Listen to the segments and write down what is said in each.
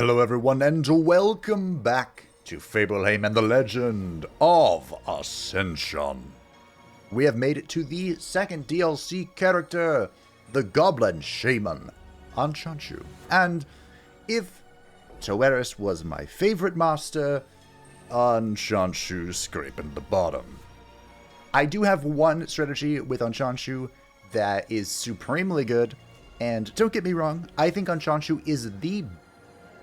Hello everyone and welcome back to Fableheim and the Legend of Ascension. We have made it to the second DLC character, the Goblin Shaman, Anchanchu. And if Toeris was my favorite master, Anchanchu's scraping the bottom. I do have one strategy with Anchanchu that is supremely good, and don't get me wrong, I think Anchanchu is the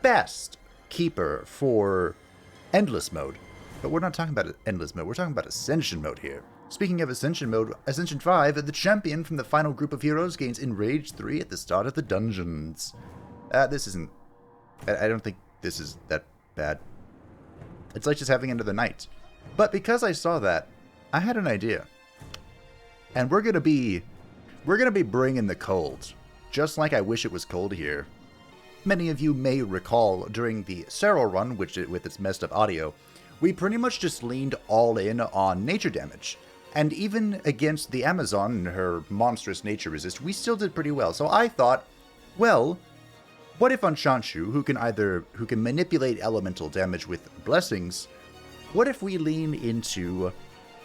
best keeper for endless mode. But we're not talking about endless mode, we're talking about Ascension mode here. Speaking of Ascension mode, Ascension 5, the champion from the final group of heroes gains Enraged 3 at the start of the dungeons. This isn't... I don't think this is that bad. It's like just having another knight. But because I saw that, I had an idea. And we're gonna be bringing the cold. Just like I wish it was cold here. Many of you may recall during the Serral run, with its messed up audio, we pretty much just leaned all in on nature damage. And even against the Amazon and her monstrous nature resist, we still did pretty well. So I thought, well, what if Anchanchu, who can manipulate elemental damage with blessings, what if we lean into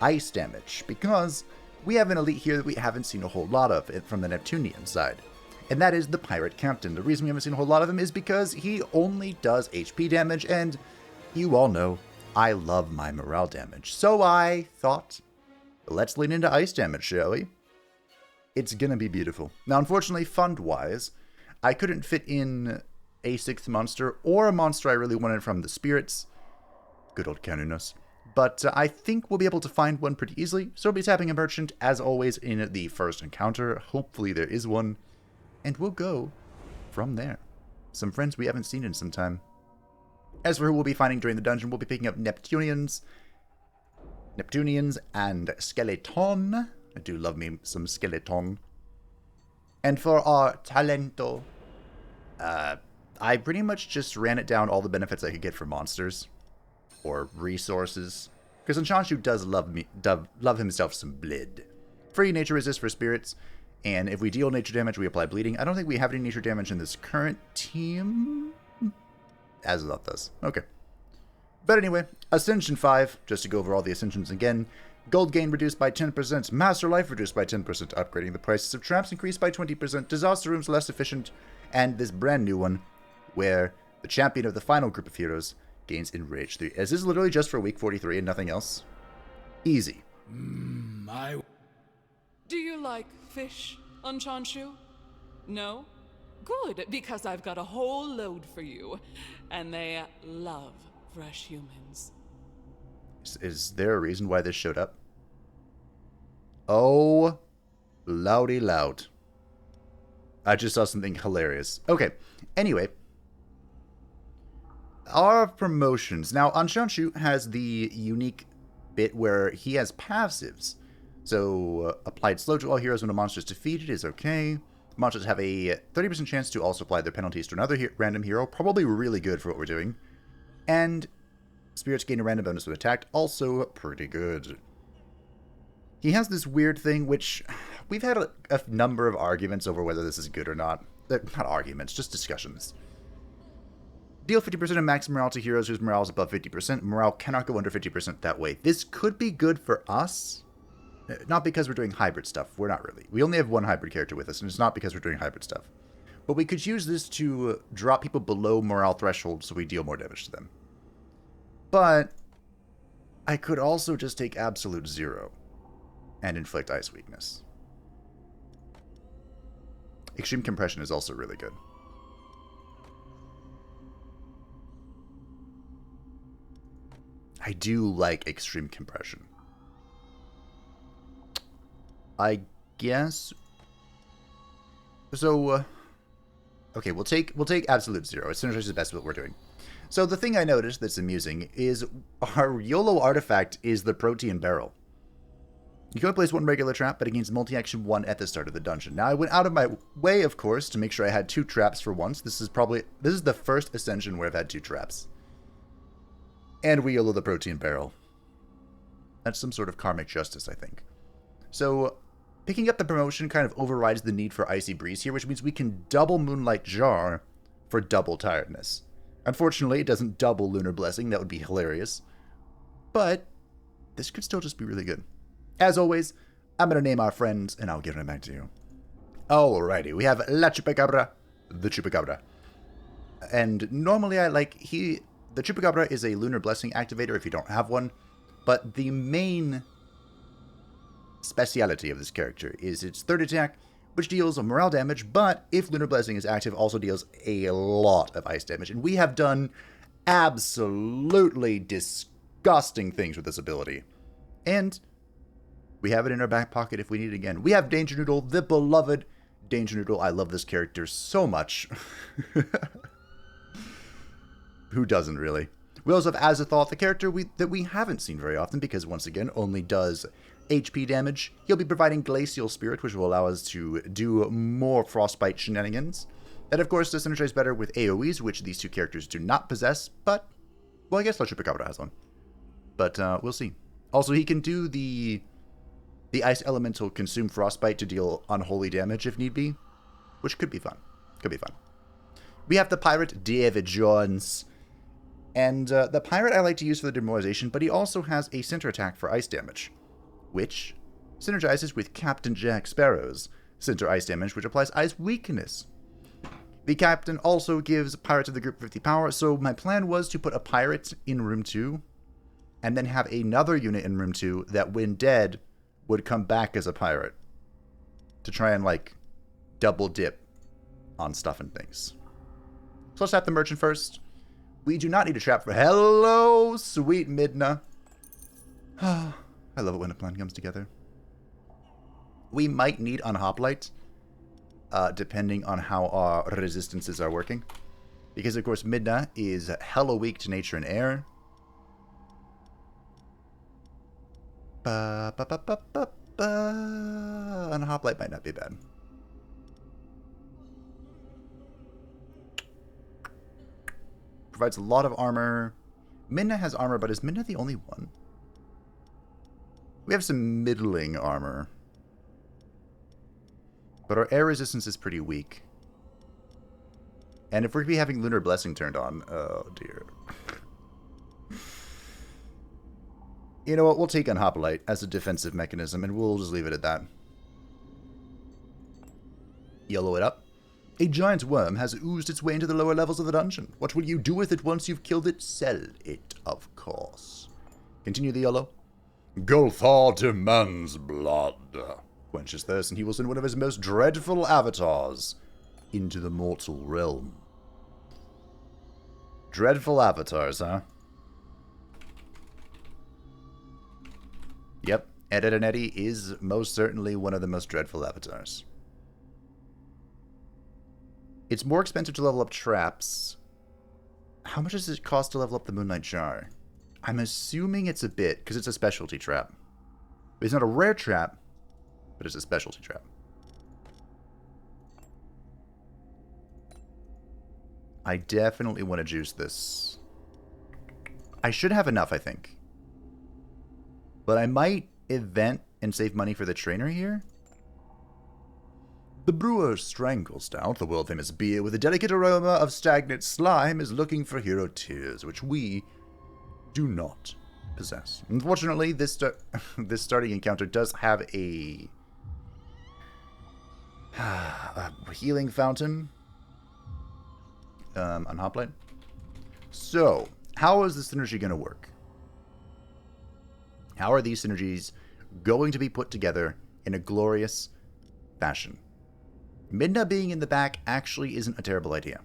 ice damage? Because we have an elite here that we haven't seen a whole lot of from the Neptunian side. And that is the Pirate Captain. The reason we haven't seen a whole lot of him is because he only does HP damage, and you all know I love my morale damage. So I thought, let's lean into ice damage, shall we? It's gonna be beautiful. Now, unfortunately, fund-wise, I couldn't fit in a 6th monster, or a monster I really wanted from the spirits. Good old Canunos. But I think we'll be able to find one pretty easily, so we'll be tapping a merchant, as always, in the first encounter. Hopefully there is one. And we'll go from there. Some friends we haven't seen in some time. As for who we'll be finding during the dungeon, we'll be picking up Neptunians and Skeleton. I do love me some Skeleton. And for our Talento, I pretty much just ran it down all the benefits I could get for monsters. Or resources. Because Anchanchu does love himself some blood. Free nature resist for spirits. And if we deal nature damage, we apply bleeding. I don't think we have any nature damage in this current team. Azeroth does. Okay. But anyway, Ascension 5, just to go over all the Ascensions again. Gold gain reduced by 10%. Master life reduced by 10%. Upgrading the prices of traps increased by 20%. Disaster rooms less efficient. And this brand new one, where the champion of the final group of heroes gains Enraged 3. As this is literally just for week 43 and nothing else. Easy. Do you like fish, Anchanchu? No? Good, because I've got a whole load for you. And they love fresh humans. Is there a reason why this showed up? Oh, loudy loud. I just saw something hilarious. Okay, anyway. Our promotions. Now, Anchanchu has the unique bit where he has passives. So, applied slow to all heroes when a monster is defeated is okay. Monsters have a 30% chance to also apply their penalties to another random hero. Probably really good for what we're doing. And spirits gain a random bonus when attacked. Also pretty good. He has this weird thing, which we've had a number of arguments over whether this is good or not. Not arguments, just discussions. Deal 50% of max morale to heroes whose morale is above 50%. Morale cannot go under 50% that way. This could be good for us. Not because we're doing hybrid stuff. We're not really. We only have one hybrid character with us, and it's not because we're doing hybrid stuff. But we could use this to drop people below morale threshold so we deal more damage to them. But I could also just take absolute 0 and inflict ice weakness. Extreme compression is also really good. I do like extreme compression. I guess. So, okay, we'll take absolute 0. It synergizes best with what we're doing. So the thing I noticed that's amusing is our YOLO artifact is the protein barrel. You can only place one regular trap, but it gains multi-action 1 at the start of the dungeon. Now I went out of my way, of course, to make sure I had 2 traps for once. This is the first Ascension where I've had 2 traps. And we YOLO the protein barrel. That's some sort of karmic justice, I think. So, picking up the promotion kind of overrides the need for Icy Breeze here, which means we can double Moonlight Jar for double tiredness. Unfortunately, it doesn't double Lunar Blessing. That would be hilarious. But this could still just be really good. As always, I'm going to name our friends, and I'll give them back to you. Alrighty, we have La Chupacabra, the Chupacabra. And normally the Chupacabra is a Lunar Blessing activator if you don't have one. But the main speciality of this character is its third attack, which deals morale damage, but if Lunar Blessing is active, also deals a lot of ice damage. And we have done absolutely disgusting things with this ability. And we have it in our back pocket if we need it again. We have Danger Noodle, the beloved Danger Noodle. I love this character so much. Who doesn't, really? We also have Azathoth, the character that we haven't seen very often because, once again, only does HP damage. He'll be providing Glacial Spirit, which will allow us to do more Frostbite shenanigans. That, of course, does synergize better with AoEs, which these two characters do not possess, but, well, I guess La Chupacabra has one. But we'll see. Also, he can do the Ice Elemental Consume Frostbite to deal unholy damage if need be, which could be fun. Could be fun. We have the Pirate, David Jones. And the Pirate I like to use for the demoralization, but he also has a center attack for ice damage, which synergizes with Captain Jack Sparrow's center ice damage, which applies ice weakness. The Captain also gives Pirates of the group 50 power, so my plan was to put a Pirate in Room 2, and then have another unit in Room 2 that, when dead, would come back as a Pirate, to try and, double dip on stuff and things. So let's have the Merchant first. We do not need a trap for... Hello, sweet Midna. I love it when a plan comes together. We might need Unhoplite, depending on how our resistances are working. Because, of course, Midna is hella weak to nature and air. Unhoplite might not be bad. Provides a lot of armor. Midna has armor, but is Midna the only one? We have some middling armor. But our air resistance is pretty weak. And if we're going to be having Lunar Blessing turned on... Oh, dear. You know what? We'll take Unhoplite as a defensive mechanism, and we'll just leave it at that. Yellow it up. A giant worm has oozed its way into the lower levels of the dungeon. What will you do with it once you've killed it? Sell it, of course. Continue the yellow. Golthar demands blood. Quenches thirst, and he will send one of his most dreadful avatars into the mortal realm. Dreadful avatars, huh? Yep, Eddie is most certainly one of the most dreadful avatars. It's more expensive to level up traps. How much does it cost to level up the Moonlight Jar? I'm assuming it's a bit, because it's a specialty trap. It's not a rare trap, but it's a specialty trap. I definitely want to juice this. I should have enough, I think. But I might event and save money for the trainer here. The brewer's Strangle Stout, the world-famous beer with a delicate aroma of stagnant slime, is looking for hero tears, which we do not possess. Unfortunately, this starting encounter does have a healing fountain on Hoplite. So, how is this synergy going to work? How are these synergies going to be put together in a glorious fashion? Midna being in the back actually isn't a terrible idea.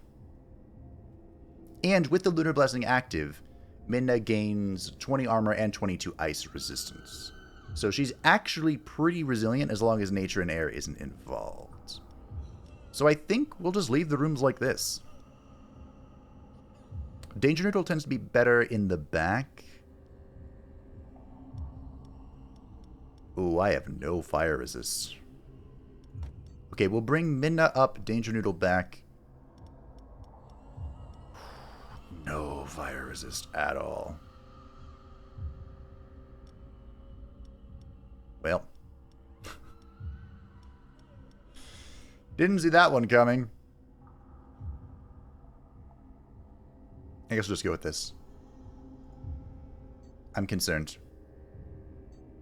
And with the Lunar Blessing active, Midna gains 20 armor and 22 ice resistance. So she's actually pretty resilient as long as nature and air isn't involved. So I think we'll just leave the rooms like this. Danger Noodle tends to be better in the back. Ooh, I have no fire resist. Okay, we'll bring Midna up, Danger Noodle back. No fire resist at all. Well. Didn't see that one coming. I guess we'll just go with this. I'm concerned.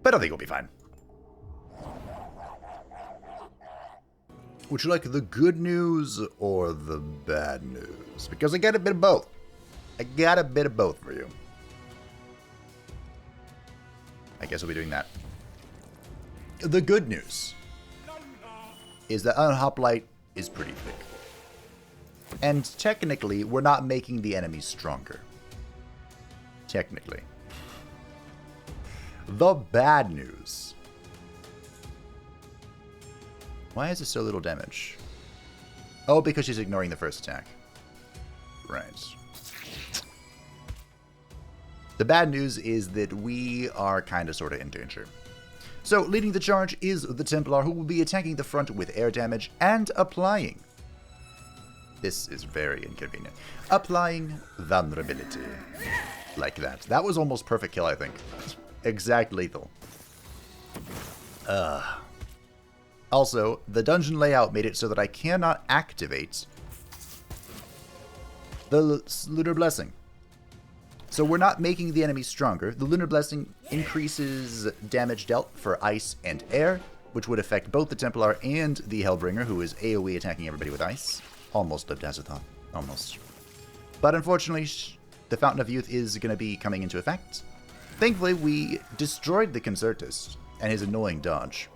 But I think we'll be fine. Would you like the good news or the bad news? Because I got a bit of both. I got a bit of both for you. I guess we'll be doing that. The good news is that Unhoplite is pretty thick. And technically, we're not making the enemies stronger. Technically. The bad news. Why is it so little damage? Oh, because she's ignoring the first attack. Right. The bad news is that we are kind of sort of in danger. So, leading the charge is the Templar, who will be attacking the front with air damage and applying. This is very inconvenient. Applying vulnerability. Like that. That was almost perfect kill, I think. Exact lethal. Also, the dungeon layout made it so that I cannot activate the Lunar Blessing. So we're not making the enemy stronger. The Lunar Blessing increases damage dealt for ice and air, which would affect both the Templar and the Hellbringer, who is AoE attacking everybody with ice. Almost lived as a thought. Almost. But unfortunately, the Fountain of Youth is going to be coming into effect. Thankfully, we destroyed the Concertus and his annoying dodge.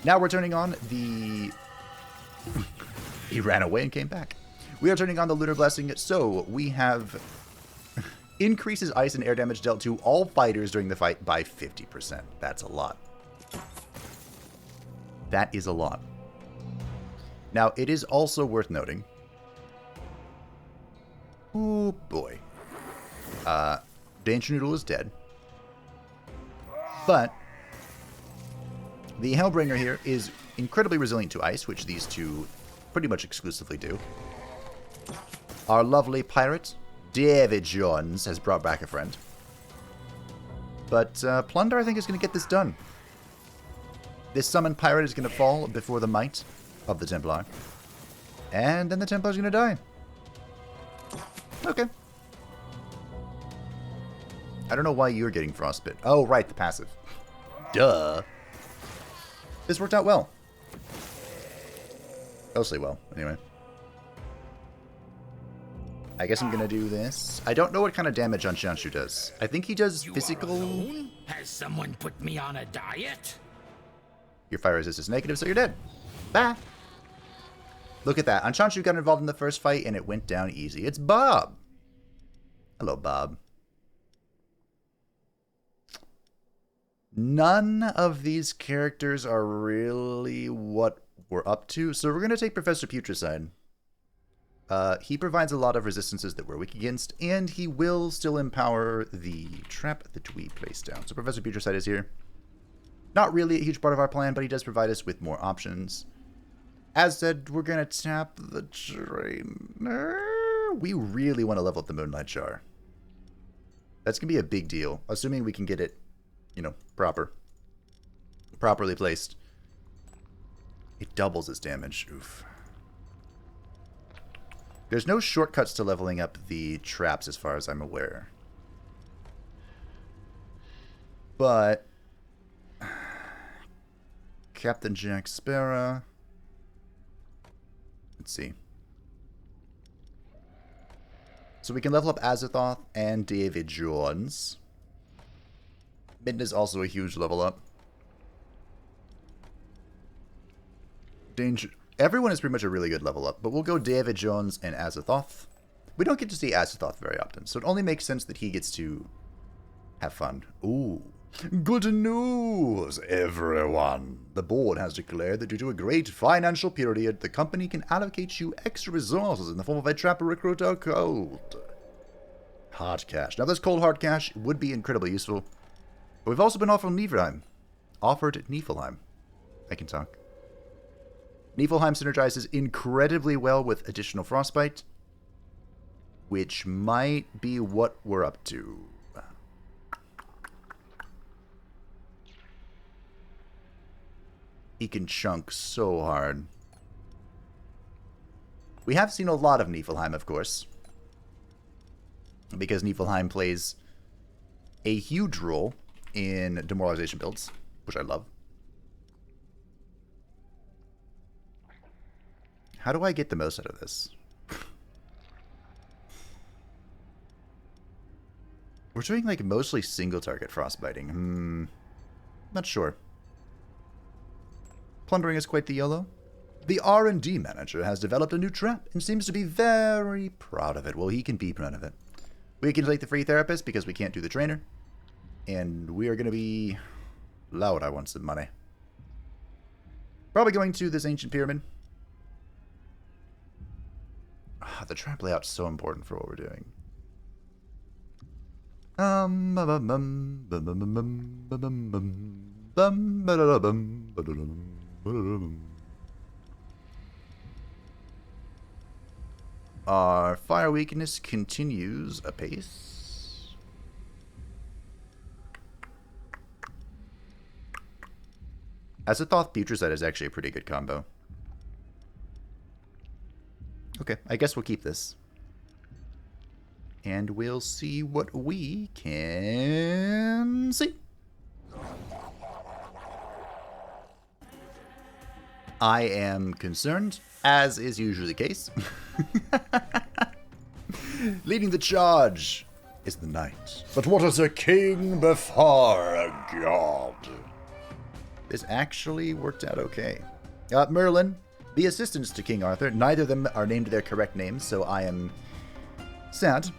Now we're turning on the... He ran away and came back. We are turning on the Lunar Blessing, so we have increases ice and air damage dealt to all fighters during the fight by 50%. That's a lot. That is a lot. Now, it is also worth noting... Oh, boy. Danger Noodle is dead. But the Hellbringer here is incredibly resilient to ice, which these two pretty much exclusively do. Our lovely pirate, David Jones, has brought back a friend. But Plunder, I think, is going to get this done. This summoned pirate is going to fall before the might of the Templar. And then the Templar is going to die. Okay. I don't know why you're getting frostbit. Oh, right, the passive. Duh. This worked out well. Mostly well, anyway. I guess I'm gonna do this. I don't know what kind of damage Anchanchu does. I think he does physical... Alone? Has someone put me on a diet? Your fire resistance is negative, so you're dead. Bah! Look at that. Anchanchu got involved in the first fight, and it went down easy. It's Bob! Hello, Bob. None of these characters are really what we're up to, so we're gonna take Professor Putricide. He provides a lot of resistances that we're weak against, and he will still empower the trap that we place down. So Professor Putricide is here. Not really a huge part of our plan, but he does provide us with more options. As said, we're going to tap the trainer. We really want to level up the Moonlight Jar. That's going to be a big deal, assuming we can get it, you know, properly placed. It doubles its damage. Oof. There's no shortcuts to leveling up the traps as far as I'm aware. But Captain Jack Sparrow. Let's see. So we can level up Azathoth and David Jones. Midna is also a huge level up. Danger. Everyone is pretty much a really good level up, but we'll go David Jones and Azathoth. We don't get to see Azathoth very often, so it only makes sense that he gets to have fun. Ooh. Good news, everyone. The board has declared that due to a great financial period, the company can allocate you extra resources in the form of a trapper recruit or cold hard cash. Now, this cold hard cash would be incredibly useful, but we've also been offered Niflheim. I can talk. Niflheim synergizes incredibly well with additional Frostbite, which might be what we're up to. He can chunk so hard. We have seen a lot of Niflheim, of course. because Niflheim plays a huge role in demoralization builds, which I love. How do I get the most out of this? We're doing like mostly single target frostbiting. Not sure. Plundering is quite the YOLO. The R&D manager has developed a new trap and seems to be very proud of it. Well, he can be proud of it. We can take the free therapist because we can't do the trainer. And we are going to be loud. I want some money. Probably going to this ancient pyramid. The trap layout's so important for what we're doing. Our fire weakness continues apace. As a Thoth Putrescite is actually a pretty good combo. Okay, I guess we'll keep this. And we'll see what we can see. I am concerned, as is usually the case. Leading the charge is the knight. But what is a king before a god? This actually worked out okay. Merlin, the assistants to King Arthur, neither of them are named their correct names, so I am sad,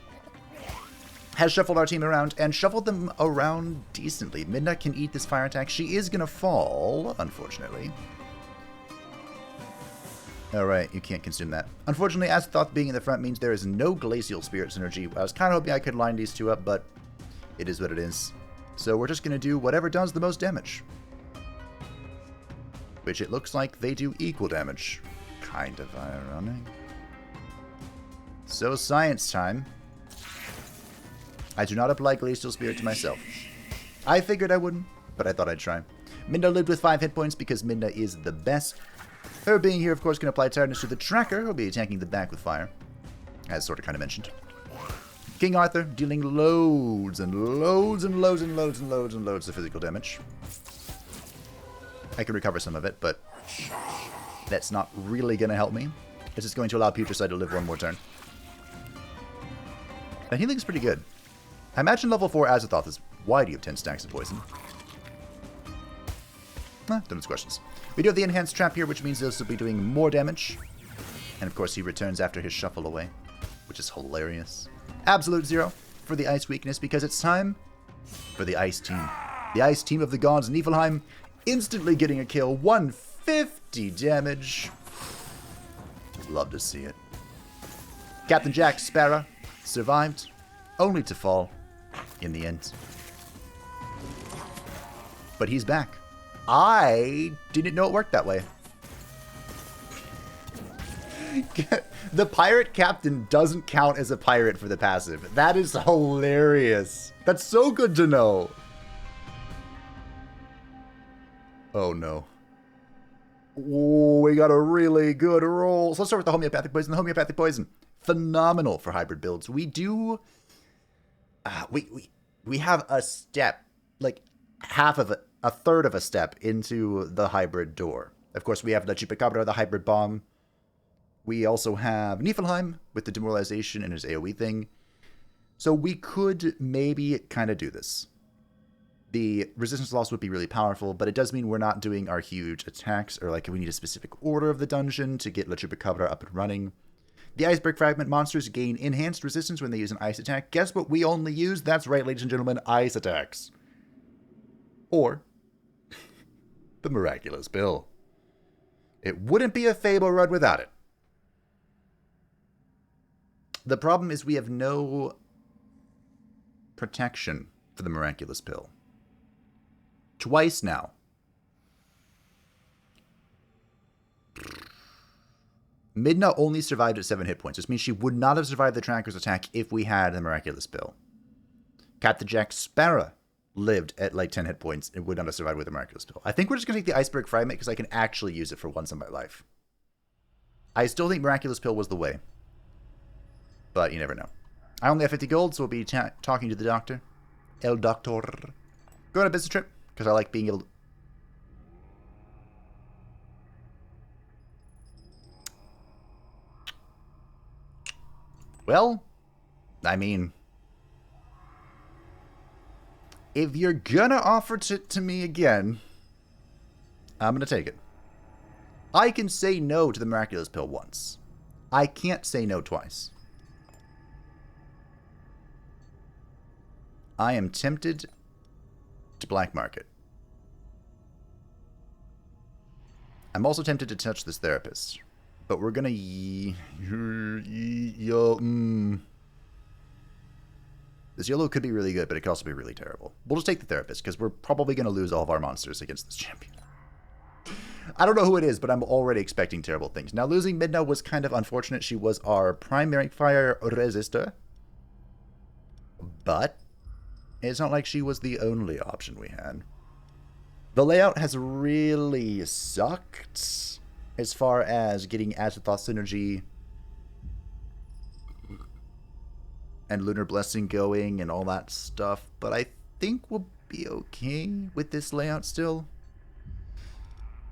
has shuffled our team around and shuffled them around decently. Midna can eat this fire attack. She is going to fall, unfortunately. Alright, you can't consume that. Unfortunately, Azathoth being in the front means there is no Glacial Spirit synergy. I was kind of hoping I could line these two up, but it is what it is. So we're just going to do whatever does the most damage. Which it looks like they do equal damage. Kind of ironic. So science time. I do not apply Glacial Spirit to myself. I figured I wouldn't, but I thought I'd try. Minda lived with 5 hit points because Minda is the best. Her being here, of course, can apply tiredness to the tracker, who'll be attacking the back with fire. As sort of kind of mentioned. King Arthur dealing loads and loads and loads and loads and loads and loads of physical damage. I can recover some of it, but that's not really going to help me. This is going to allow Putrescite to live one more turn. And healing's pretty good. I imagine level 4 Azathoth is why do you have 10 stacks of poison? Don't ask questions. We do have the enhanced trap here, which means this will be doing more damage. And of course he returns after his shuffle away, which is hilarious. Absolute 0 for the ice weakness because it's time for the ice team. The ice team of the gods, Niflheim, instantly getting a kill. 150 damage. Love to see it. Captain Jack Sparrow survived, only to fall in the end. But he's back. I didn't know it worked that way. The pirate captain doesn't count as a pirate for the passive. That is hilarious. That's so good to know. Oh no. Oh, we got a really good roll. So let's start with the homeopathic poison. The homeopathic poison, phenomenal for hybrid builds. We do... we have a step, like half of it, a third of a step into the hybrid door. Of course, we have La Chupacabra, the hybrid bomb. We also have Niflheim with the demoralization and his AoE thing. So we could maybe kind of do this. The resistance loss would be really powerful, but it does mean we're not doing our huge attacks, or like we need a specific order of the dungeon to get La Chupacabra up and running. The Iceberg Fragment monsters gain enhanced resistance when they use an ice attack. Guess what we only use? That's right, ladies and gentlemen, ice attacks. Or the Miraculous Pill. It wouldn't be a Fable run without it. The problem is we have no protection for the Miraculous Pill. Twice now. Midna only survived at 7 hit points, which means she would not have survived the tracker's attack if we had the Miraculous Pill. Captain Jack Sparrow lived at like 10 hit points and would not have survived with the Miraculous Pill. I think we're just going to take the Iceberg Fragment because I can actually use it for once in my life. I still think Miraculous Pill was the way. But you never know. I only have 50 gold, so we'll be talking to the doctor. El Doctor. Go on a business trip, because I like being able to... Well, I mean... If you're gonna offer it to me again, I'm gonna take it. I can say no to the miraculous pill once. I can't say no twice. I am tempted to black market. I'm also tempted to touch this therapist. But we're gonna... This YOLO could be really good, but it could also be really terrible. We'll just take the therapist, because we're probably going to lose all of our monsters against this champion. I don't know who it is, but I'm already expecting terrible things. Now, losing Midna was kind of unfortunate. She was our primary fire resistor. But it's not like she was the only option we had. The layout has really sucked as far as getting Azathoth synergy and Lunar Blessing going and all that stuff, but I think we'll be okay with this layout still.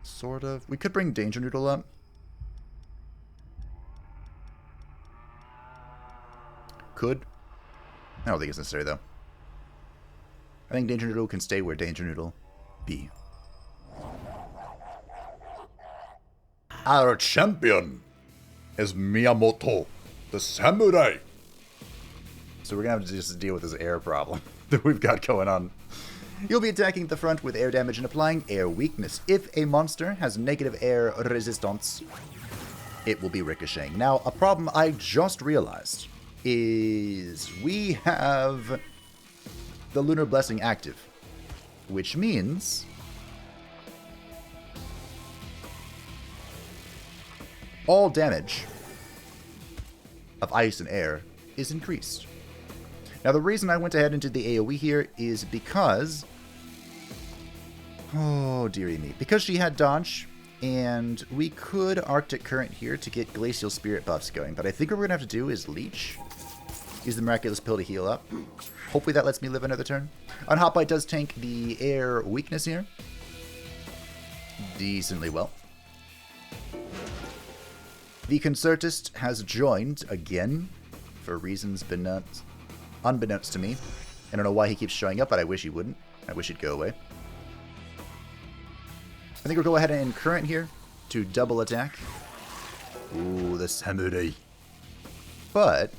Sort of. We could bring Danger Noodle up. Could. I don't think it's necessary, though. I think Danger Noodle can stay where Danger Noodle be. Our champion is Miyamoto, the samurai. So we're going to have to just deal with this air problem that we've got going on. You'll be attacking the front with air damage and applying air weakness. If a monster has negative air resistance, it will be ricocheting. Now, a problem I just realized is we have the Lunar Blessing active, which means all damage of ice and air is increased. Now, the reason I went ahead and did the AoE here is because... Oh, dearie me. Because she had dodge, and we could Arctic Current here to get Glacial Spirit buffs going. But I think what we're going to have to do is Leech. Use the Miraculous Pill to heal up. Hopefully that lets me live another turn. Hot Bite does tank the air weakness here. Decently well. The Concertist has joined again for reasons unbeknownst to me. I don't know why he keeps showing up, but I wish he wouldn't. I wish he'd go away. I think we'll go ahead and current here to double attack. Ooh, the samurai. But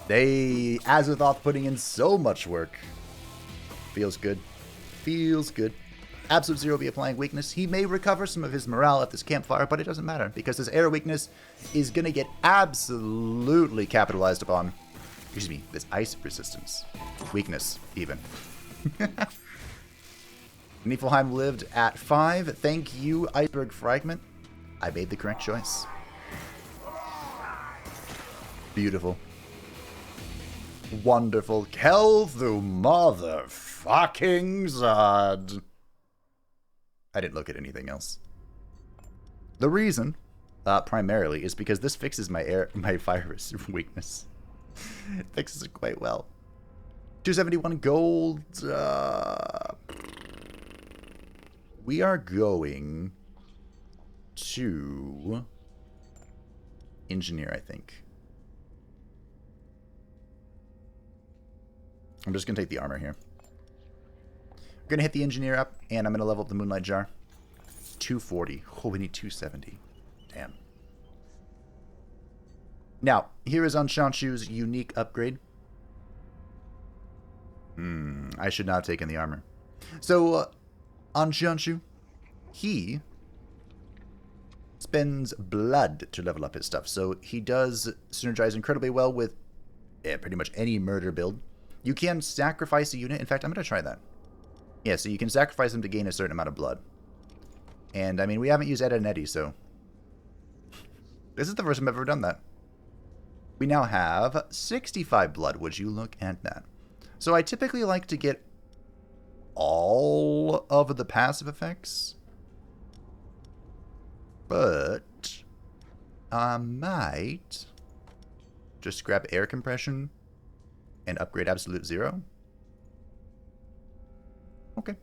Azathoth putting in so much work. Feels good. Feels good. Absolute Zero will be applying weakness. He may recover some of his morale at this campfire, but it doesn't matter because his air weakness is going to get absolutely capitalized upon. Excuse me, this ice resistance. Weakness, even. Niflheim lived at 5. Thank you, Iceberg Fragment. I made the correct choice. Beautiful. Wonderful. Kelthu motherfucking Zod. I didn't look at anything else. The reason, primarily, is because this fixes my fire weakness. It fixes it quite well. 271 gold. We are going to engineer, I think. I'm just going to take the armor here. I'm going to hit the engineer up, and I'm going to level up the Moonlight Jar. 240. Oh, we need 270. Damn. Now, here is Anchanchu's unique upgrade. I should not have taken the armor. So, Anchanchu, he spends blood to level up his stuff. So, he does synergize incredibly well with pretty much any murder build. You can sacrifice a unit. In fact, I'm going to try that. Yeah, so you can sacrifice them to gain a certain amount of blood. And, I mean, we haven't used Ed and Eddie, so... This is the first time I've ever done that. We now have 65 blood. Would you look at that? So I typically like to get all of the passive effects. But I might Just grab air compression and upgrade absolute 0? Okay.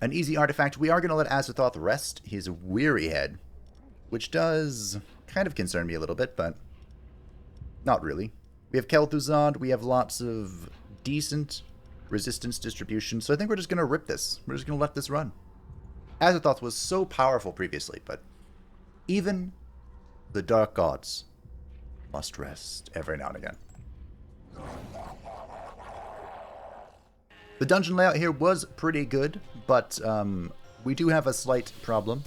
An easy artifact. We are going to let Azathoth rest his weary head, which does kind of concern me a little bit, but not really. We have Kel'Thuzad. We have lots of decent resistance distribution, so I think we're just going to rip this. We're just going to let this run. Azathoth was so powerful previously, but even the Dark Gods must rest every now and again. The dungeon layout here was pretty good, but we do have a slight problem.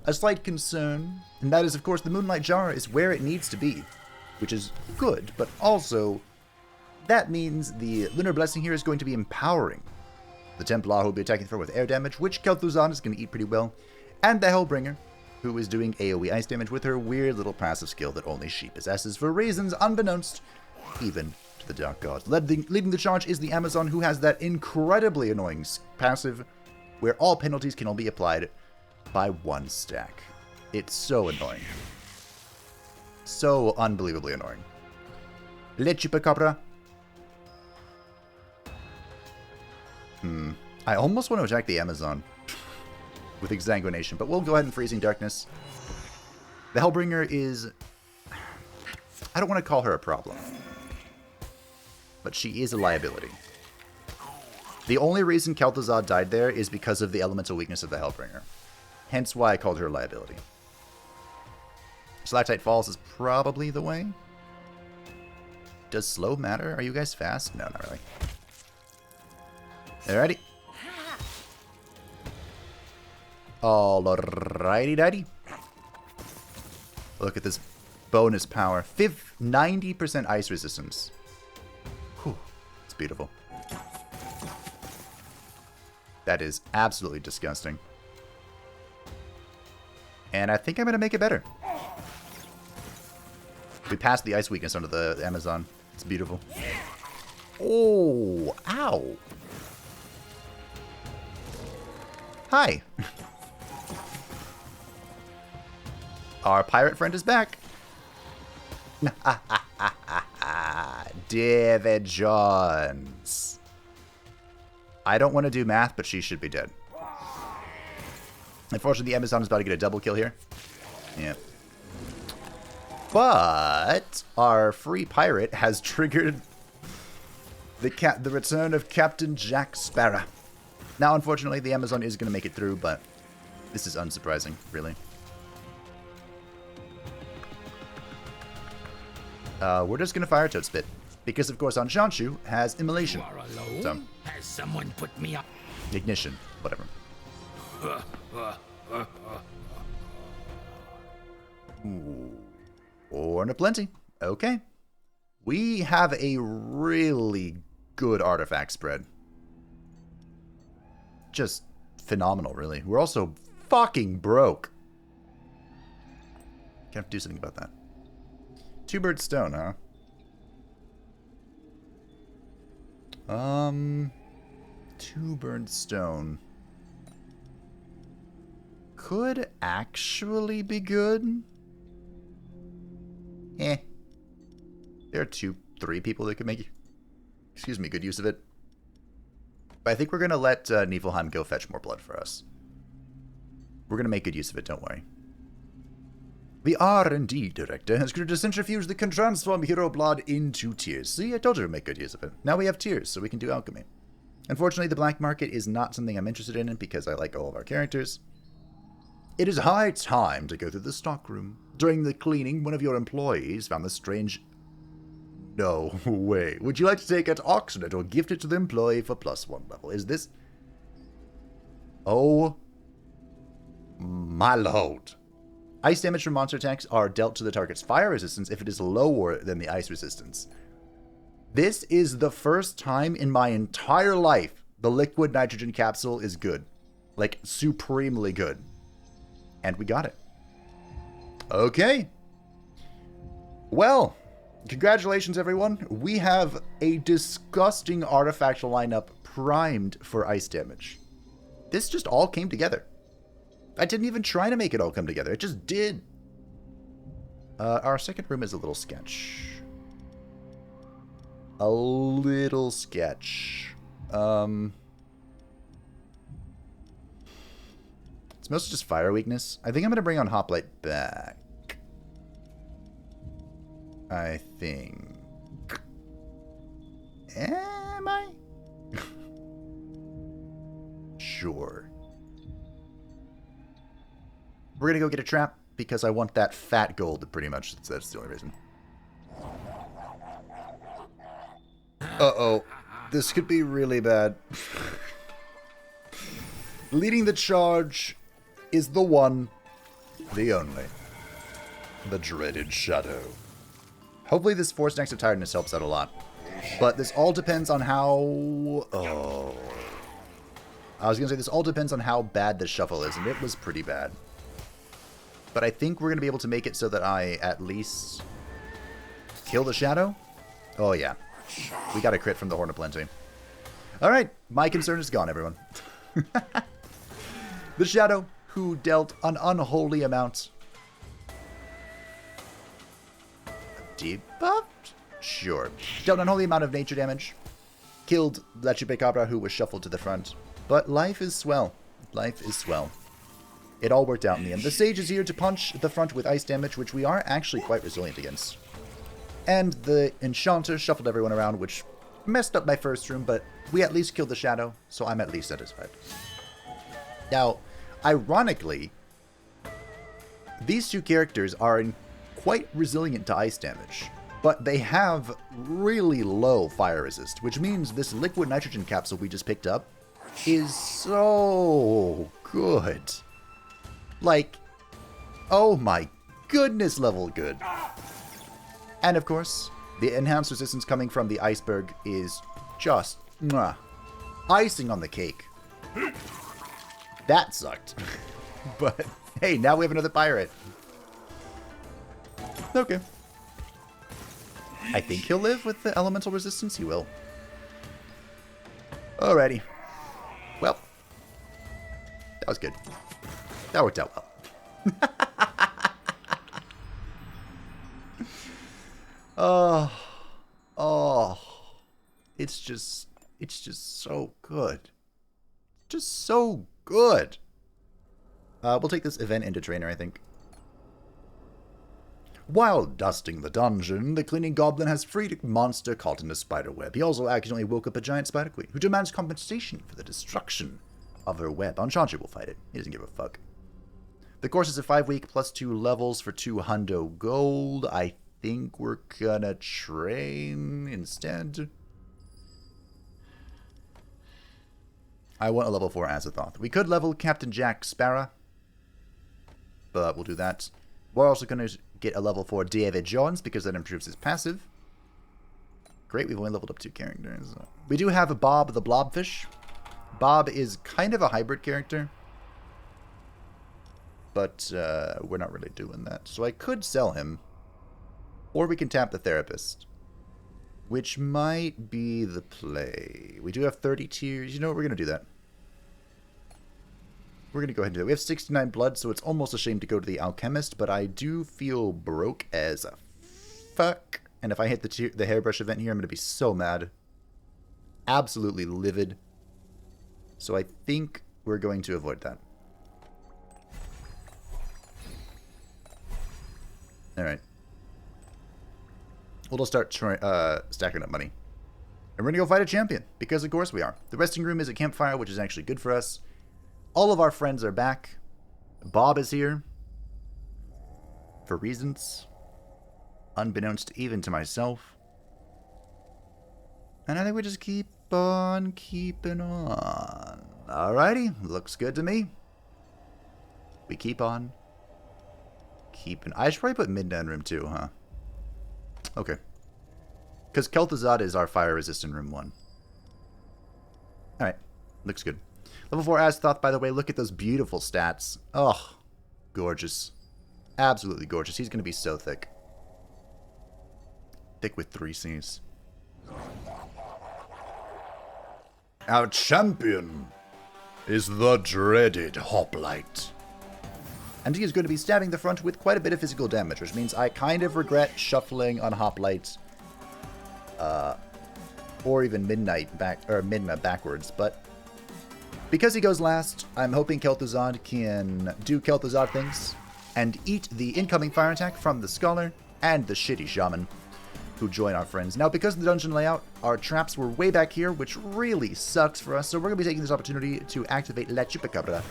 A slight concern, and that is, of course, the Moonlight Jar is where it needs to be, which is good, but also that means the Lunar Blessing here is going to be empowering. The Templar will be attacking through with air damage, which Kel'Thuzad is going to eat pretty well, and the Hellbringer, who is doing AoE ice damage with her weird little passive skill that only she possesses for reasons unbeknownst even to the Dark Gods. Leading the charge is the Amazon, who has that incredibly annoying passive where all penalties can only be applied by 1 stack. It's so annoying. So unbelievably annoying. Le Chupacabra. I almost want to attack the Amazon with Exsanguination, but we'll go ahead and Freezing Darkness. The Hellbringer is... I don't want to call her a problem, but she is a liability. The only reason Kel'Thuzad died there is because of the elemental weakness of the Hellbringer. Hence why I called her a liability. Stalactite Falls is probably the way. Does slow matter? Are you guys fast? No, not really. Alrighty. Alrighty, daddy. Look at this bonus power. 90% ice resistance. Whew. It's beautiful. That is absolutely disgusting. And I think I'm going to make it better. We passed the ice weakness onto the Amazon. It's beautiful. Oh, ow. Hi. Our pirate friend is back. David Jones. I don't want to do math, but she should be dead. Unfortunately, the Amazon is about to get a double kill here. Yeah. But our free pirate has triggered the return of Captain Jack Sparrow. Now, unfortunately, the Amazon is going to make it through, but this is unsurprising, really. We're just going to fire Toad Spit. Because, of course, Anchanchu has Immolation. You are alone? So, Has someone put me on? Ignition. Whatever. Ooh. Horn of Plenty. Okay. We have a really good artifact spread. Just phenomenal, really. We're also fucking broke. Gonna have to do something about that. Two-bird stone, huh? Two-bird stone. Could actually be good. Eh. There are 3 people that could make, excuse me, good use of it. But I think we're going to let Niflheim go fetch more blood for us. We're going to make good use of it, don't worry. The R&D director has created a centrifuge that can transform hero blood into tears. See, I told you to make good use of it. Now we have tears, so we can do alchemy. Unfortunately, the black market is not something I'm interested in because I like all of our characters. It is high time to go through the stockroom. During the cleaning, one of your employees found the strange... No way. Would you like to take it, auction it, or gift it to the employee for +1 level? Is this... Oh... my lord. Ice damage from monster attacks are dealt to the target's fire resistance if it is lower than the ice resistance. This is the first time in my entire life the liquid nitrogen capsule is good. Like, supremely good. And we got it. Okay. Well, congratulations, everyone. We have a disgusting artifact lineup primed for ice damage. This just all came together. I didn't even try to make it all come together. It just did. Our second room is a little sketch. A little sketch. It's mostly just fire weakness. I think I'm going to bring on Hoplite back. I think. Am I? Sure. We're going to go get a trap because I want that fat gold pretty much. That's the only reason. Uh-oh. This could be really bad. Leading the charge is the one, the only, the dreaded Shadow. Hopefully this Force Next to Tiredness helps out a lot. But this all depends on how... Oh. I was going to say this all depends on how bad the shuffle is, and it was pretty bad. But I think we're going to be able to make it so that I at least kill the Shadow. Oh yeah. We got a crit from the Horn of Plenty. Alright, my concern is gone, everyone. The Shadow, who dealt an unholy amount. Debuffed? Sure. Dealt an unholy amount of nature damage. Killed La Chupacabra, who was shuffled to the front. But life is swell. Life is swell. It all worked out in the end. The Sage is here to punch the front with ice damage, which we are actually quite resilient against. And the Enchanter shuffled everyone around, which messed up my first room, but we at least killed the Shadow, so I'm at least satisfied. Now, ironically, these two characters are quite resilient to ice damage, but they have really low fire resist, which means this liquid nitrogen capsule we just picked up is so good. Like, oh my goodness level good. And of course, the enhanced resistance coming from the iceberg is just mwah, icing on the cake. That sucked. But hey, now we have another pirate. Okay. I think he'll live with the elemental resistance. He will. Alrighty. Well, that was good. That worked out well. Oh, it's just so good. Just so good. We'll take this event into trainer, I think. While dusting the dungeon, the cleaning goblin has freed a monster caught in a spider web. He also accidentally woke up a giant spider queen, who demands compensation for the destruction of her web. Anchanchu will fight it. He doesn't give a fuck. The course is a 5-week plus 2 levels for 2 hundo gold. I think we're gonna train instead. I want a level 4 Azathoth. We could level Captain Jack Sparrow, but we'll do that. We're also gonna get a level 4 David Jones because that improves his passive. Great, we've only leveled up 2 characters. We do have a Bob the Blobfish. Bob is kind of a hybrid character, but we're not really doing that. So I could sell him, or we can tap the Therapist, which might be the play. We do have 30 tiers. You know what? We're going to do that. We're going to go ahead and do that. We have 69 blood, so it's almost a shame to go to the Alchemist, but I do feel broke as a fuck. And if I hit the hairbrush event here, I'm going to be so mad. Absolutely livid. So I think we're going to avoid that. Alright. We'll just start stacking up money. And we're going to go fight a champion, because of course we are. The resting room is a campfire, which is actually good for us. All of our friends are back. Bob is here. For reasons unbeknownst even to myself. And I think we just keep on keeping on. Alrighty, looks good to me. We keep on keeping. I should probably put Midnight Room too, huh? Okay. Because Kel'Thuzad is our fire resistant room 1. Alright, looks good. Level 4 Azathoth, by the way, look at those beautiful stats. Oh, gorgeous. Absolutely gorgeous. He's going to be so thick. Thick with 3 C's. Our champion is the dreaded Hoplite. And he is going to be stabbing the front with quite a bit of physical damage, which means I kind of regret shuffling on Hoplite, or even Midna backwards, but because he goes last, I'm hoping Kel'Thuzad can do Kel'Thuzad things and eat the incoming fire attack from the Scholar and the shitty Shaman who join our friends. Now, because of the dungeon layout, our traps were way back here, which really sucks for us, so we're going to be taking this opportunity to activate La Chupacabra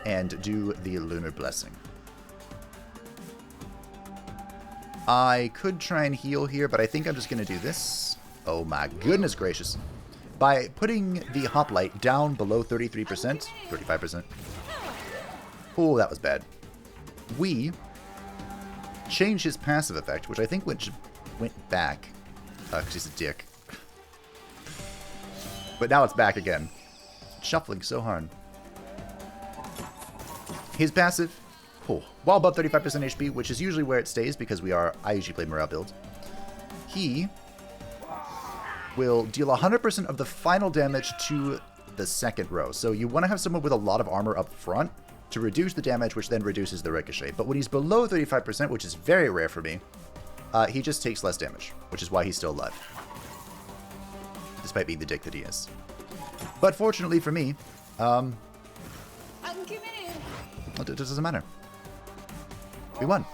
and do the Lunar Blessing. I could try and heal here, but I think I'm just going to do this. Oh my goodness gracious. By putting the Hoplite down below 33%, 35%. Oh, that was bad. We change his passive effect, which I think went back. Because he's a dick. But now it's back again. Shuffling so hard. His passive, while above 35% HP, which is usually where it stays because I usually play morale builds, he will deal 100% of the final damage to the second row. So you want to have someone with a lot of armor up front to reduce the damage, which then reduces the ricochet. But when he's below 35%, which is very rare for me, he just takes less damage, which is why he's still alive. Despite being the dick that he is. But fortunately for me, it doesn't matter. We won.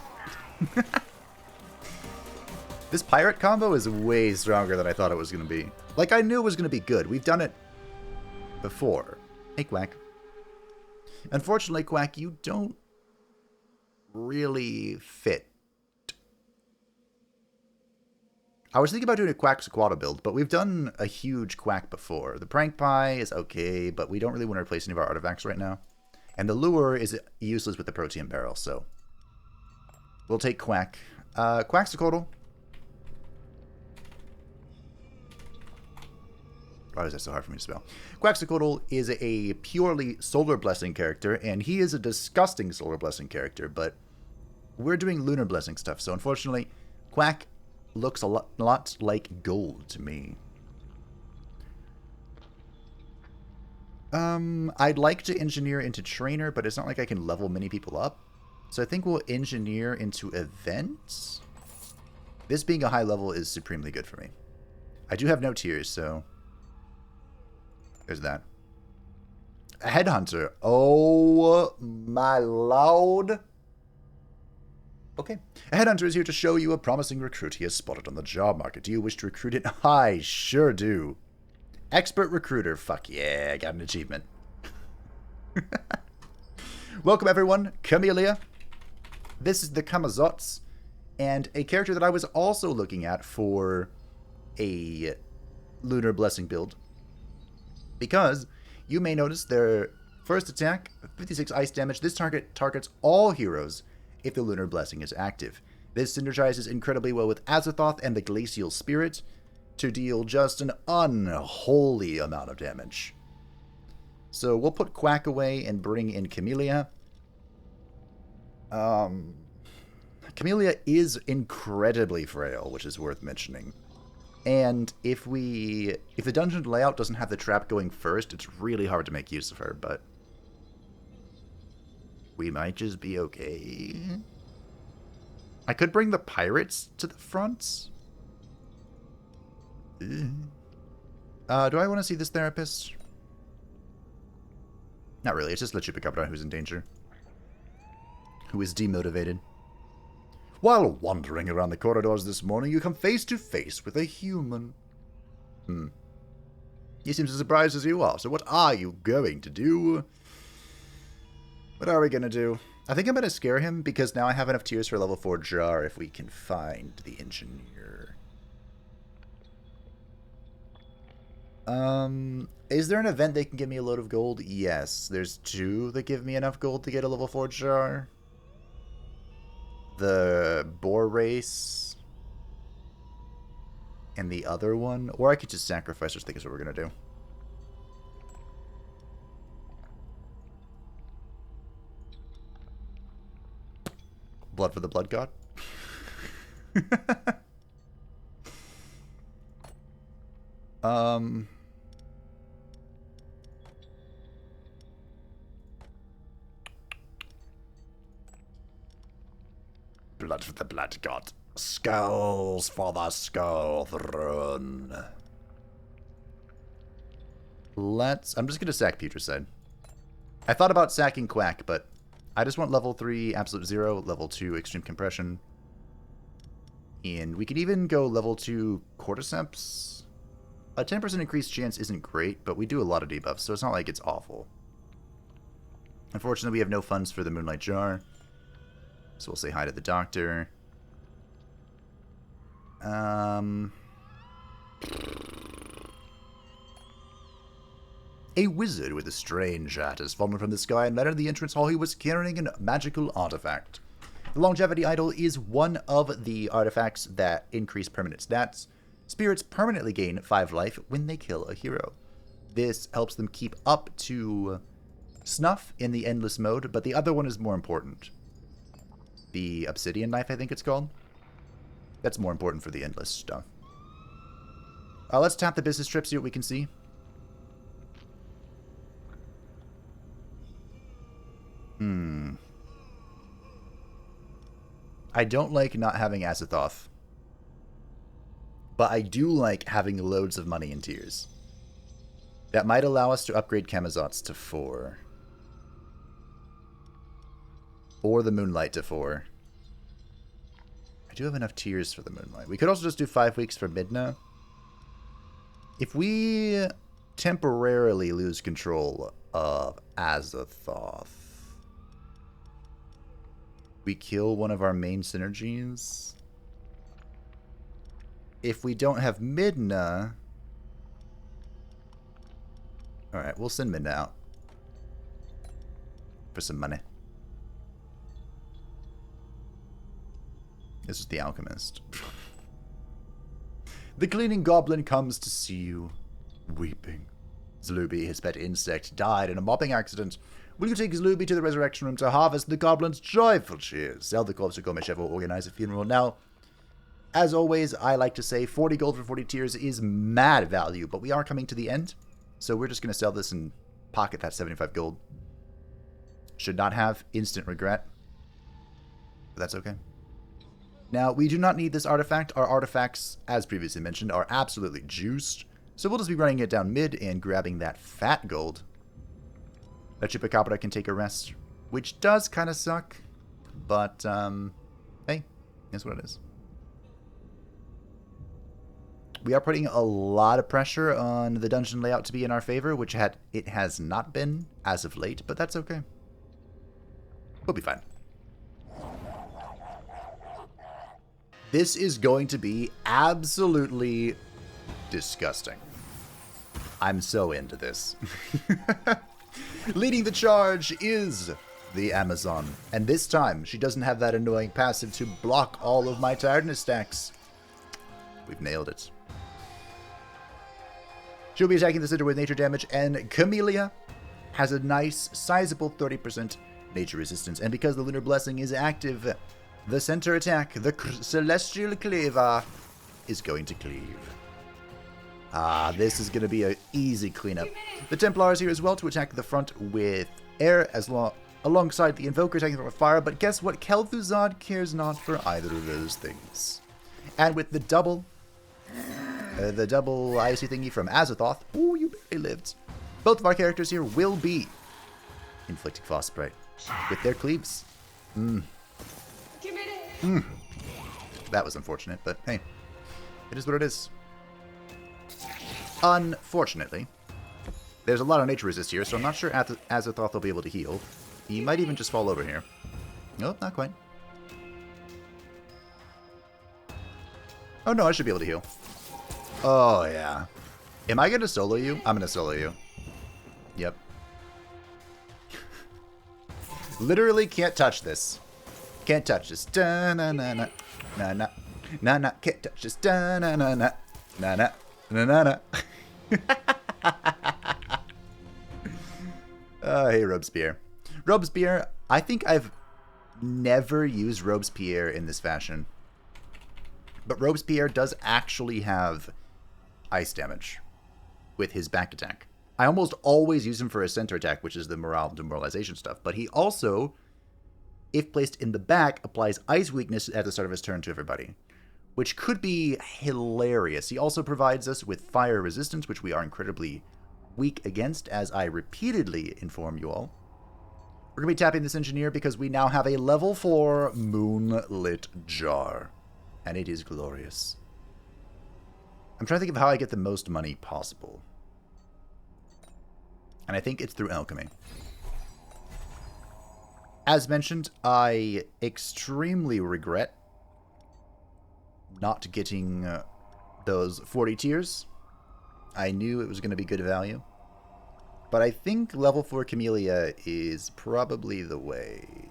This pirate combo is way stronger than I thought it was going to be. Like, I knew it was going to be good. We've done it before. Hey, Quack. Unfortunately, Quack, you don't really fit. I was thinking about doing a Quack Sequata build, but we've done a huge Quack before. The Prank Pie is okay, but we don't really want to replace any of our artifacts right now. And the Lure is useless with the Protean Barrel, so we'll take Quack. Quack Sequata. Why is that so hard for me to spell? Quaxicodal is a purely Solar Blessing character, and he is a disgusting Solar Blessing character, but we're doing Lunar Blessing stuff, so unfortunately, Quack looks a lot like gold to me. I'd like to engineer into Trainer, but it's not like I can level many people up, so I think we'll engineer into Events. This being a high level is supremely good for me. I do have no tiers, so there's that. A Headhunter. Oh my lord. Okay. A Headhunter is here to show you a promising recruit he has spotted on the job market. Do you wish to recruit it? I sure do. Expert Recruiter. Fuck yeah, I got an achievement. Welcome everyone. Camellia. This is the Kamazots, and a character that I was also looking at for a Lunar Blessing build. Because you may notice their first attack, 56 ice damage. This target targets all heroes if the Lunar Blessing is active. This synergizes incredibly well with Azathoth and the Glacial Spirit to deal just an unholy amount of damage. So we'll put Quack away and bring in Camellia. Camellia is incredibly frail, which is worth mentioning. And if the dungeon layout doesn't have the trap going first, it's really hard to make use of her, but we might just be okay. I could bring the pirates to the front. Do I want to see this therapist? Not really, it's just La Chupacabra who's in danger. Who is demotivated. While wandering around the corridors this morning, you come face to face with a human. He seems as surprised as you are, so what are you going to do? What are we going to do? I think I'm going to scare him, because now I have enough tiers for level 4 jar if we can find the engineer. Is there an event that can give me a load of gold? Yes, there's 2 that give me enough gold to get a level 4 jar. The Boar Race and the other one. Or I could just sacrifice, which I think is what we're going to do. Blood for the Blood God? Blood for the blood god. Skulls for the skull throne. I'm just going to sack Putricide. I thought about sacking Quack, but I just want level 3 Absolute Zero, level 2 Extreme Compression. And we could even go level 2 Cordyceps. A 10% increased chance isn't great, but we do a lot of debuffs, so it's not like it's awful. Unfortunately, we have no funds for the Moonlight Jar. So we'll say hi to the doctor. A wizard with a strange hat has fallen from the sky and entered the entrance hall. He was carrying a magical artifact. The Longevity Idol is one of the artifacts that increase permanent stats. Spirits permanently gain 5 life when they kill a hero. This helps them keep up to snuff in the endless mode, but the other one is more important. The Obsidian Knife, I think it's called. That's more important for the endless stuff. Let's tap the business trip, see what we can see. I don't like not having Azathoth. But I do like having loads of money in tiers. That might allow us to upgrade Chemazots to 4. Or the Moonlight to 4. I do have enough tiers for the Moonlight. We could also just do 5 weeks for Midna. If we temporarily lose control of Azathoth, we kill one of our main synergies. If we don't have Midna... Alright, we'll send Midna out. For some money. This is the Alchemist. The cleaning goblin comes to see you, weeping. Zluby, his pet insect, died in a mopping accident. Will you take Zluby to the resurrection room to harvest the goblin's joyful cheers? Sell the corpse to Gomeshev or organize a funeral. Now, as always, I like to say 40 gold for 40 tiers is mad value, but we are coming to the end. So we're just going to sell this and pocket that 75 gold. Should not have instant regret. But that's okay. Now, we do not need this artifact. Our artifacts, as previously mentioned, are absolutely juiced. So we'll just be running it down mid and grabbing that fat gold. That Chupacabra can take a rest, which does kind of suck. But, hey, that's what it is. We are putting a lot of pressure on the dungeon layout to be in our favor, which it has not been as of late, but that's okay. We'll be fine. This is going to be absolutely disgusting. I'm so into this. Leading the charge is the Amazon, and this time she doesn't have that annoying passive to block all of my tiredness stacks. We've nailed it. She'll be attacking the center with nature damage, and Camellia has a nice, sizable 30% nature resistance. And because the Lunar Blessing is active, the center attack, the Celestial Cleaver, is going to cleave. This is going to be an easy cleanup. The Templar is here as well to attack the front with air, alongside the Invoker attacking with fire. But guess what? Kel'Thuzad cares not for either of those things. And with the double icy thingy from Azathoth, ooh, you barely lived. Both of our characters here will be inflicting Frostbite with their cleaves. That was unfortunate, but hey, it is what it is. Unfortunately, there's a lot of nature resist here, so I'm not sure Azathoth will be able to heal. He might even just fall over here. Nope, not quite. Oh no, I should be able to heal. Oh yeah. Am I going to solo you? I'm going to solo you. Yep. Literally can't touch this. Can't touch this. Da-na-na-na. Na-na. Na-na. Can't touch this. Da-na-na-na. Na-na. Na-na-na. Hey, Robespierre. Robespierre, I think I've never used Robespierre in this fashion. But Robespierre does actually have ice damage with his back attack. I almost always use him for a center attack, which is the morale demoralization stuff. But he also if placed in the back, applies ice weakness at the start of his turn to everybody, which could be hilarious. He also provides us with fire resistance, which we are incredibly weak against, as I repeatedly inform you all. We're going to be tapping this engineer because we now have a level 4 Moonlit Jar, and it is glorious. I'm trying to think of how I get the most money possible. And I think it's through alchemy. As mentioned, I extremely regret not getting those 40 tiers. I knew it was going to be good value. But I think level 4 Camellia is probably the way.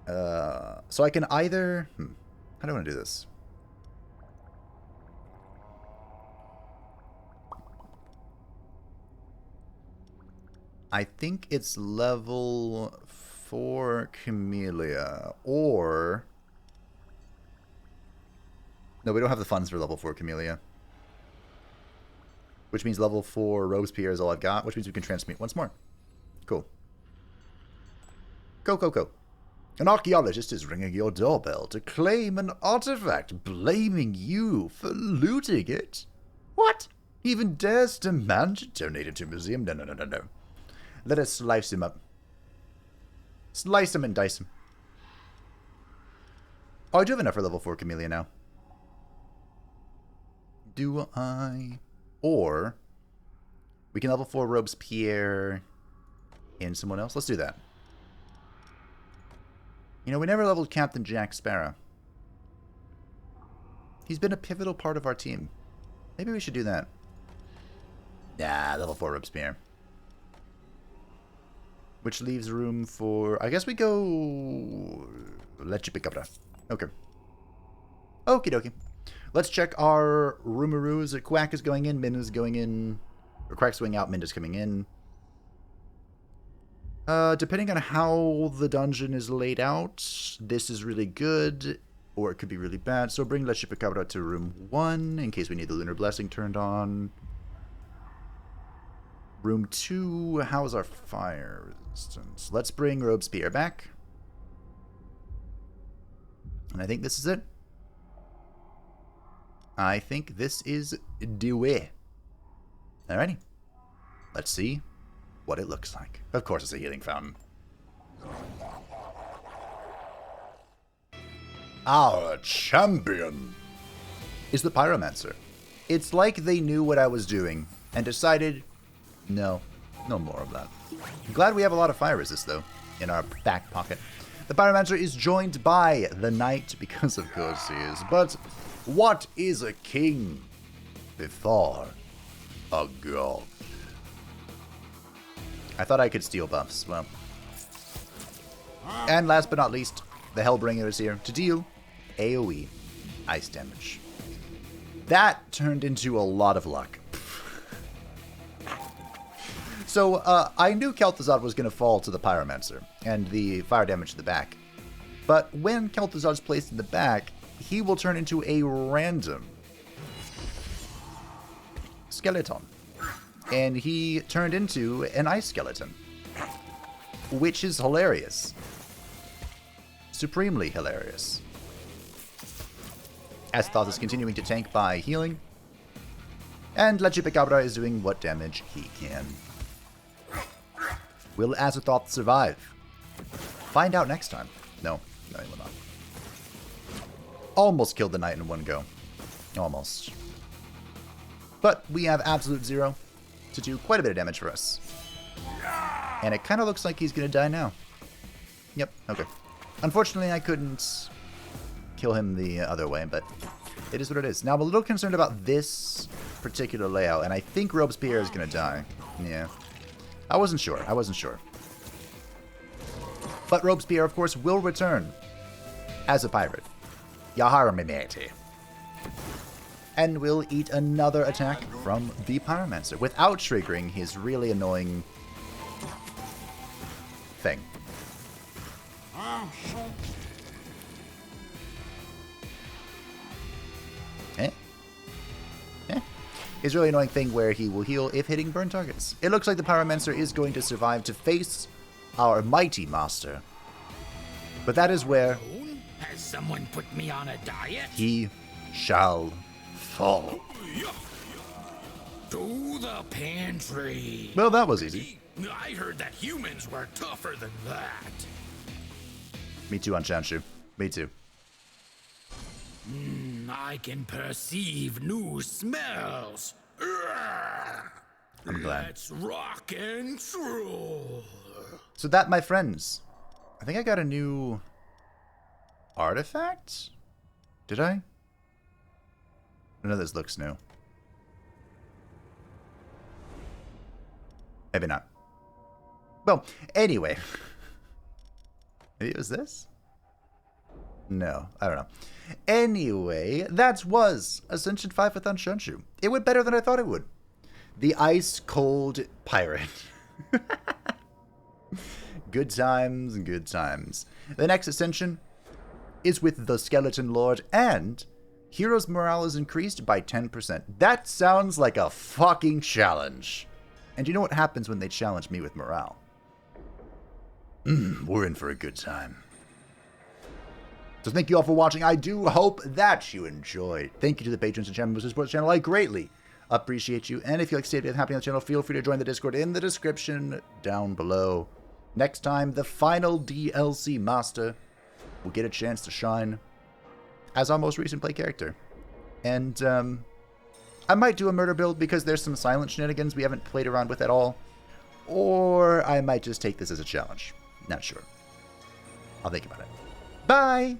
So I can either... How do I want to do this? I think it's level 4 Camellia, or... No, we don't have the funds for level 4 Camellia. Which means level 4 Robespierre is all I've got, which means we can transmute once more. Cool. Go. An archaeologist is ringing your doorbell to claim an artifact, blaming you for looting it. What? He even dares demand to donate it to a museum? No. Let us slice him up. Slice him and dice him. Oh, I do have enough for level 4 Camellia now. Do I? Or we can level 4 Robespierre in someone else. Let's do that. You know, we never leveled Captain Jack Sparrow. He's been a pivotal part of our team. Maybe we should do that. Nah, level 4 Robespierre. Which leaves room for... I guess we go... Leche Picabra. Okay. Okie dokie. Let's check our Rumaroos. Quack is going in, Min is going in. Or Quack's going out, Minda's coming in. Depending on how the dungeon is laid out, this is really good, or it could be really bad. So bring Leche Picabra to room 1, in case we need the Lunar Blessing turned on. Room 2, how's our fire resistance? Let's bring Robespierre back. And I think this is it. I think this is the way. Alrighty. Let's see what it looks like. Of course it's a healing fountain. Our champion is the Pyromancer. It's like they knew what I was doing and decided, no more of that. I'm glad we have a lot of fire resist, though, in our back pocket. The Pyromancer is joined by the Knight, because of course he is. But what is a king before a god? I thought I could steal buffs. Well. And last but not least, the Hellbringer is here to deal AoE ice damage. That turned into a lot of luck. So, I knew Kel'Thuzad was going to fall to the Pyromancer, and the fire damage to the back. But when Kel'Thuzad's placed in the back, he will turn into a random skeleton. And he turned into an ice skeleton, which is hilarious. Supremely hilarious. Azathoth is continuing to tank by healing, and Leche Picabra is doing what damage he can. Will Azathoth survive? Find out next time. No, he will not. Almost killed the Knight in one go. Almost. But we have Absolute Zero to do quite a bit of damage for us. And it kind of looks like he's going to die now. Yep, okay. Unfortunately, I couldn't kill him the other way, but it is what it is. Now, I'm a little concerned about this particular layout, and I think Robespierre is going to die. Yeah. I wasn't sure. But Robespierre, of course, will return as a pirate. Yahara me matey. And will eat another attack from the Pyromancer without triggering his really annoying thing. His really annoying thing where he will heal if hitting burn targets. It looks like the Pyromancer is going to survive to face our mighty master. But that is where Has someone put me on a diet? he shall fall. To the pantry. Well, that was easy. I heard that humans were tougher than that. Me too, Anchanchu. Me too. I can perceive new smells. I'm glad. Let's rock and roll. So that, my friends, I think I got a new artifact? Did I? I know this looks new. Maybe not. Well, anyway. Maybe it was this? No, I don't know. Anyway, that was Ascension 5 with Anchanchu. It went better than I thought it would. The ice cold pirate. Good times and good times. The next Ascension is with the Skeleton Lord, and heroes' morale is increased by 10%. That sounds like a fucking challenge. And you know what happens when they challenge me with morale? We're in for a good time. So thank you all for watching. I do hope that you enjoyed. Thank you to the patrons and channel members who support the channel. I greatly appreciate you. And if you like to stay happy on the channel, feel free to join the Discord in the description down below. Next time, the final DLC master will get a chance to shine as our most recent play character. And I might do a murder build because there's some silent shenanigans we haven't played around with at all. Or I might just take this as a challenge. Not sure. I'll think about it. Bye!